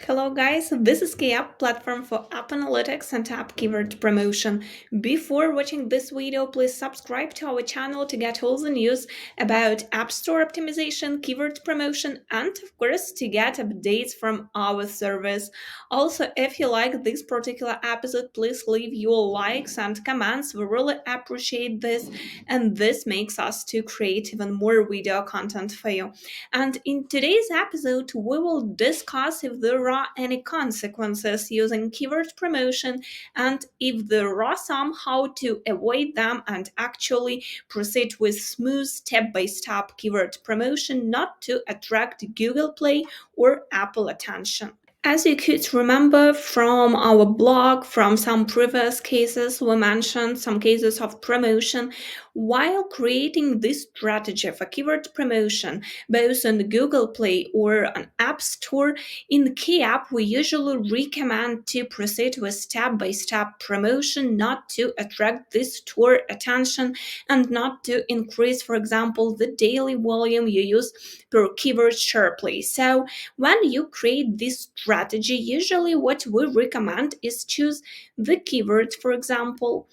Hello guys, this is Keyapp, platform for app analytics and app keyword promotion. Before watching this video, please subscribe to our channel to get all the news about App Store optimization, keyword promotion, and of course to get updates from our service. Also, if you like this particular episode, please leave your likes and comments. We really appreciate this, and this makes us to create even more video content for you. And in today's episode, we will discuss if there are any consequences using keyword promotion and if there are some, how to avoid them and actually proceed with smooth step-by-step keyword promotion not to attract Google Play or Apple attention. As you could remember from our blog, from some previous cases, we mentioned some cases of promotion. While creating this strategy for keyword promotion, both on Google Play or on App Store, in Keyapp, we usually recommend to proceed with step-by-step promotion, not to attract this store attention and not to increase, for example, the daily volume you use per keyword sharply. So when you create this strategy, usually what we recommend is choose the keyword, for example,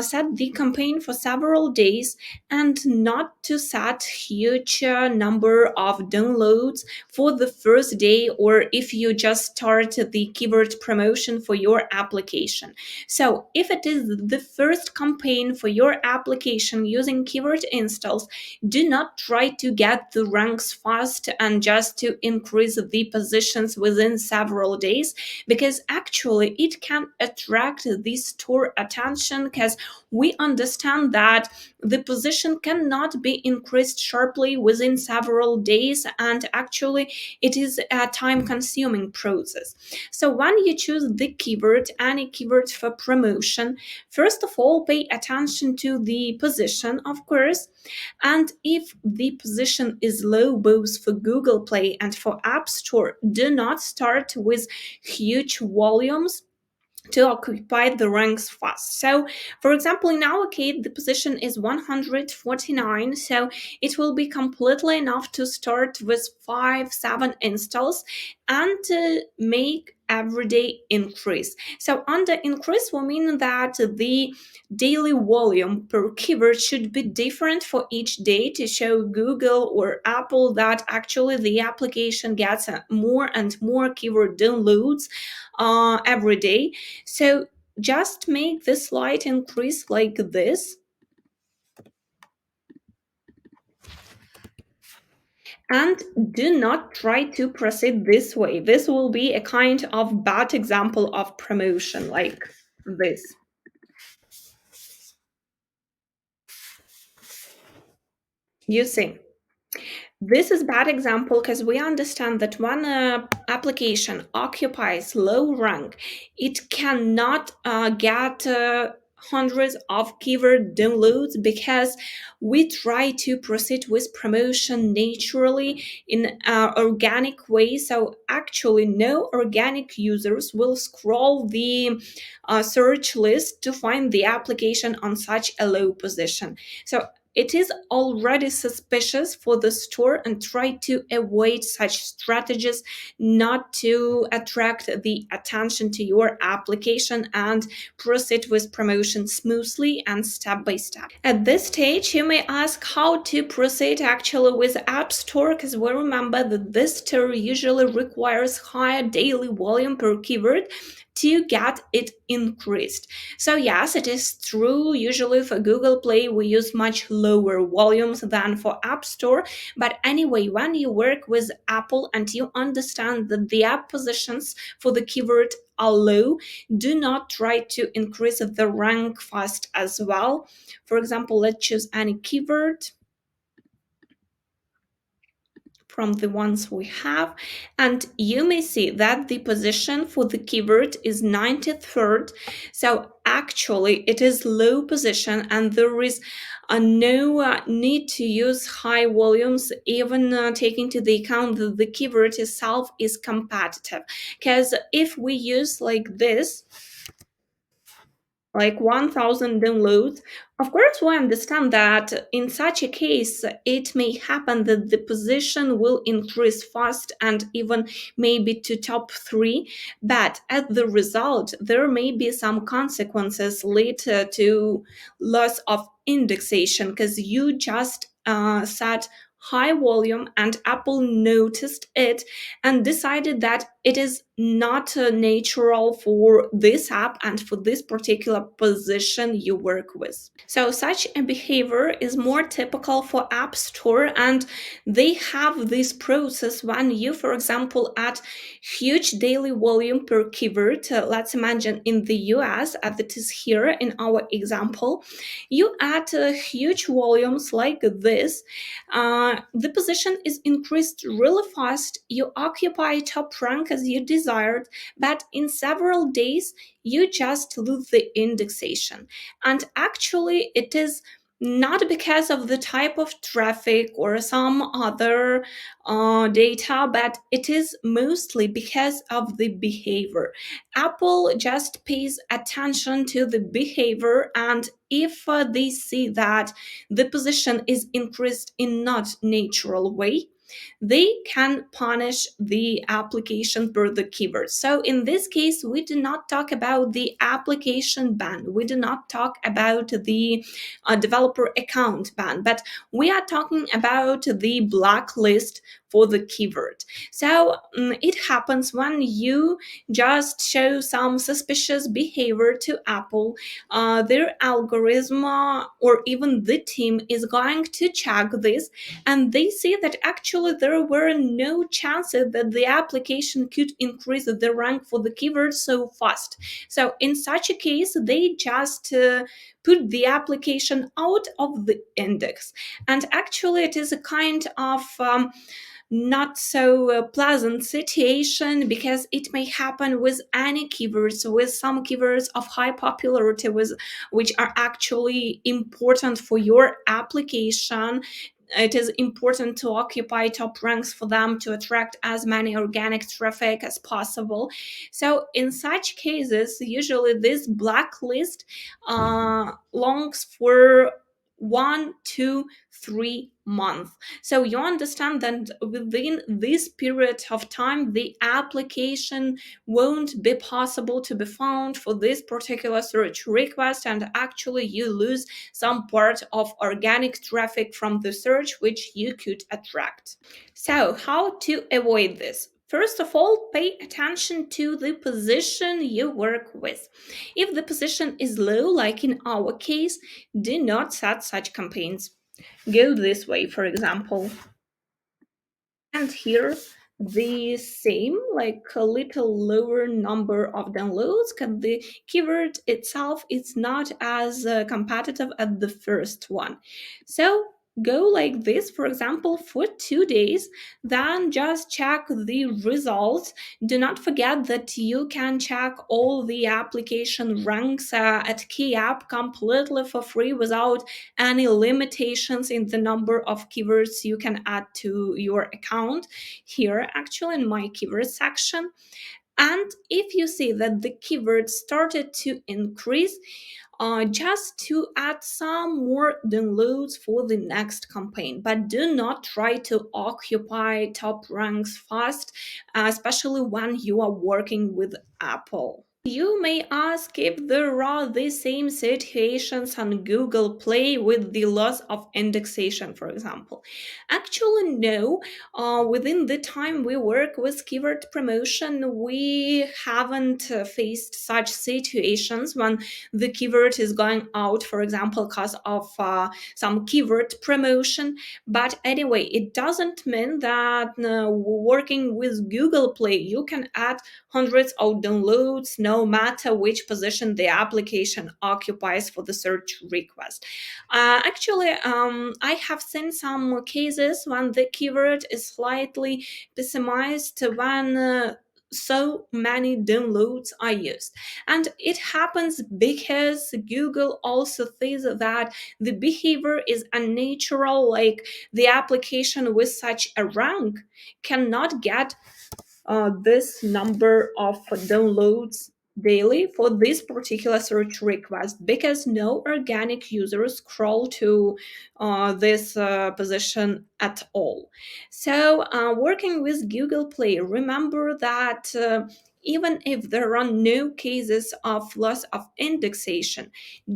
set the campaign for several days and not to set huge number of downloads for the first day or if you just start the keyword promotion for your application. So if it is the first campaign for your application using keyword installs, do not try to get the ranks fast and just to increase the positions within several days, because actually it can attract the store attention, because we understand that the position cannot be increased sharply within several days, and actually it is a time consuming process. So when you choose the keyword, any keyword for promotion, first of all pay attention to the position, of course, and if the position is low both for Google Play and for App Store, do not start with huge volumes to occupy the ranks fast. So, for example, in our case, the position is 149, so it will be completely enough to start with 5-7 installs and make everyday increase. So under increase we mean that the daily volume per keyword should be different for each day to show Google or Apple that actually the application gets more and more keyword downloads every day. So just make the slight increase like this, and do not try to proceed this way. This will be a kind of bad example of promotion like this. You see, this is bad example because we understand that when an application occupies low rank, it cannot get hundreds of keyword downloads because we try to proceed with promotion naturally in organic way. So actually no organic users will scroll the search list to find the application on such a low position. So it is already suspicious for the store, and try to avoid such strategies not to attract the attention to your application and proceed with promotion smoothly and step by step. At this stage, you may ask how to proceed actually with App Store, because we remember that this store usually requires higher daily volume per keyword to get it increased. So yes, it is true, usually for Google Play we use much lower volumes than for App Store, but anyway, when you work with Apple and you understand that the app positions for the keyword are low, do not try to increase the rank fast as well. For example, let's choose any keyword from the ones we have, and you may see that the position for the keyword is 93rd. So actually it is low position, and there is no need to use high volumes, even taking to the account that the keyword itself is competitive, because if we use like this, like 1000 downloads. Of course, we understand that in such a case, it may happen that the position will increase fast and even maybe to top three. But as the result, there may be some consequences later to loss of indexation because you just set high volume and Apple noticed it and decided that it is not natural for this app and for this particular position you work with. So such a behavior is more typical for App Store, and they have this process when you, for example, add huge daily volume per keyword. Let's imagine in the US, as it is here in our example, you add huge volumes like this. The position is increased really fast. You occupy top rank as you desired, but in several days you just lose the indexation. And actually, it is not because of the type of traffic or some other data, but it is mostly because of the behavior. Apple just pays attention to the behavior, and if they see that the position is increased in not natural way, they can punish the application per the keyword. So in this case, we do not talk about the application ban. We do not talk about the developer account ban, but we are talking about the blacklist for the keyword. So it happens when you just show some suspicious behavior to Apple, their algorithm or even the team is going to check this, and they see that actually there were no chances that the application could increase the rank for the keyword so fast. So in such a case, they just put the application out of the index. And actually, it is a kind of not so pleasant situation because it may happen with any keywords, with some keywords of high popularity, with which are actually important for your application. It is important to occupy top ranks for them to attract as many organic traffic as possible. So in such cases, usually this blacklist longs for 1 to 3 months. So you understand that within this period of time, the application won't be possible to be found for this particular search request, and actually you lose some part of organic traffic from the search which you could attract. So how to avoid this? First of all, pay attention to the position you work with. If the position is low, like in our case, do not set such campaigns. Go this way, for example. And here, the same, like a little lower number of downloads, because the keyword itself is not as competitive as the first one. So go like this, for example, for 2 days, then just check the results. Do not forget that you can check all the application ranks at Keyapp completely for free without any limitations in the number of keywords you can add to your account here actually in my keyword section. And if you see that the keyword started to increase, just to add some more downloads for the next campaign, but do not try to occupy top ranks fast, especially when you are working with Apple. You may ask if there are the same situations on Google Play with the loss of indexation, for example. Actually, no. Within the time we work with keyword promotion, we haven't faced such situations when the keyword is going out, for example, because of some keyword promotion. But anyway, it doesn't mean that working with Google Play, you can add hundreds of downloads no matter which position the application occupies for the search request. I have seen some cases when the keyword is slightly pessimized when so many downloads are used, and it happens because Google also says that the behavior is unnatural, like the application with such a rank cannot get this number of downloads daily for this particular search request because no organic users scroll to this position at all. So, working with Google Play, remember that. Even if there are no cases of loss of indexation,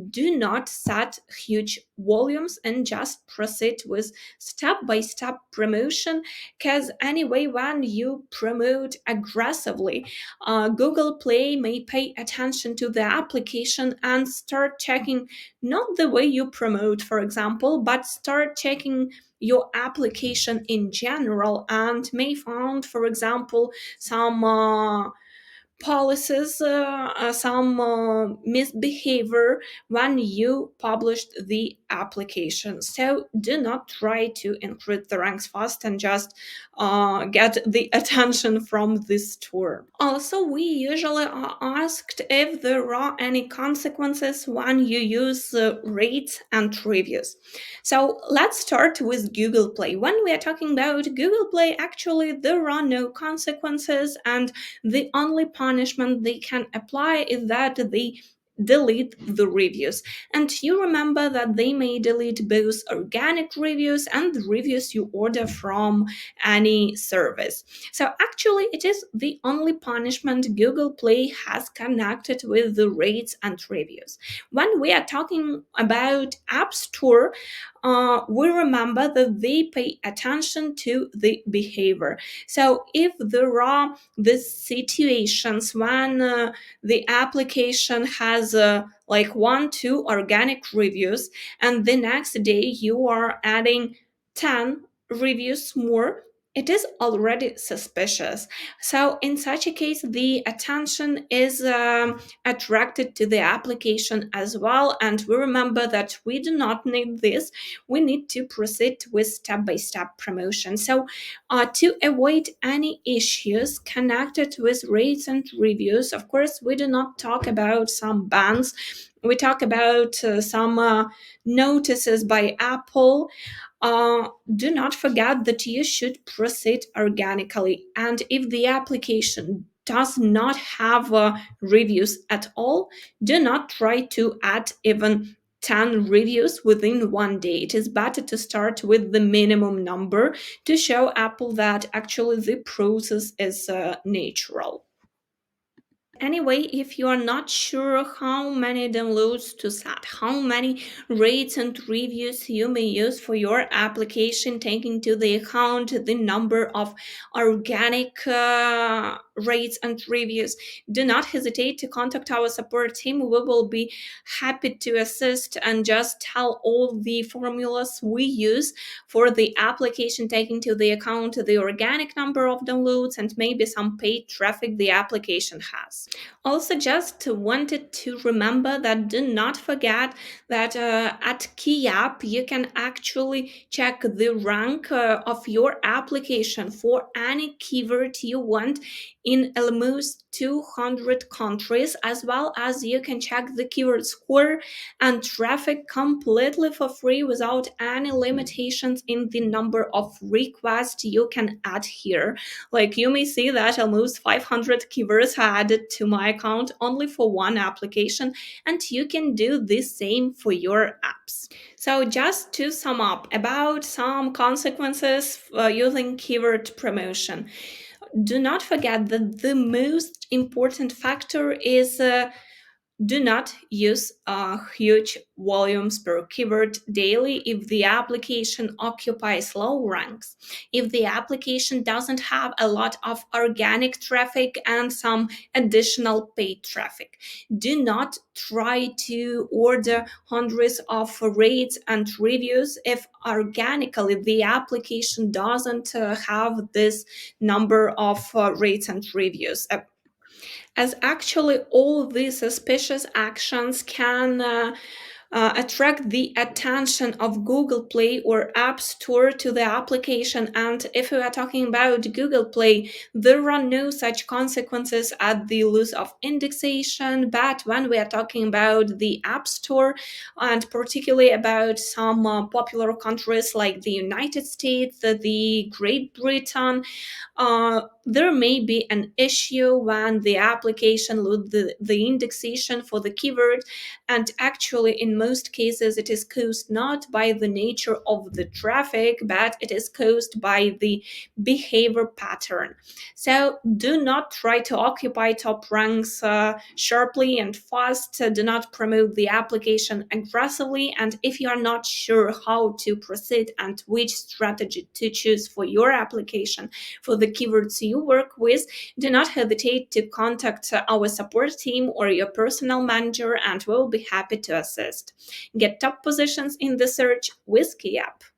do not set huge volumes and just proceed with step by step promotion. Because, anyway, when you promote aggressively, Google Play may pay attention to the application and start checking not the way you promote, for example, but start checking your application in general and may find, for example, some policies, some misbehavior when you published the application. So do not try to increase the ranks fast and just get the attention from this store. Also, we usually are asked if there are any consequences when you use rates and reviews. So let's start with Google Play. When we are talking about Google Play, actually there are no consequences, and the only punishment they can apply is that they delete the reviews. And you remember that they may delete both organic reviews and the reviews you order from any service. So actually, it is the only punishment Google Play has connected with the rates and reviews. When we are talking about App Store, we remember that they pay attention to the behavior. So if there are these situations when the application has like 1 2 organic reviews, and the next day you are adding 10 reviews more, it is already suspicious. So in such a case, the attention is attracted to the application as well, and we remember that we do not need this. We need to proceed with step-by-step promotion. So to avoid any issues connected with rates and reviews, of course, we do not talk about some bans. We talk about some notices by Apple. Do not forget that you should proceed organically. And if the application does not have reviews at all, do not try to add even 10 reviews within 1 day. It is better to start with the minimum number to show Apple that actually the process is natural. Anyway, if you are not sure how many downloads to set, how many rates and reviews you may use for your application, taking into the account the number of organic rates and reviews, do not hesitate to contact our support team. We will be happy to assist and just tell all the formulas we use for the application, taking into the account the organic number of downloads and maybe some paid traffic the application has. Also, just wanted to remember that do not forget that at Keyapp you can actually check the rank of your application for any keyword you want in almost 200 countries, as well as you can check the keyword score and traffic completely for free without any limitations in the number of requests you can add here. Like you may see that almost 500 keywords are added to my account only for one application, and you can do the same for your apps. So just to sum up about some consequences using keyword promotion, do not forget that the most important factor is do not use huge volumes per keyword daily if the application occupies low ranks. If the application doesn't have a lot of organic traffic and some additional paid traffic, do not try to order hundreds of rates and reviews if organically the application doesn't have this number of rates and reviews. As actually all these suspicious actions can attract the attention of Google Play or App Store to the application. And if we are talking about Google Play, there are no such consequences at the loss of indexation. But when we are talking about the App Store, and particularly about some popular countries like the United States, the Great Britain, there may be an issue when the application load the indexation for the keyword, and actually in most cases it is caused not by the nature of the traffic, but it is caused by the behavior pattern. So do not try to occupy top ranks sharply and fast. Do not promote the application aggressively, and if you are not sure how to proceed and which strategy to choose for your application, for the keywords you work with, do not hesitate to contact our support team or your personal manager, and we'll be happy to assist. Get top positions in the search with Keyapp.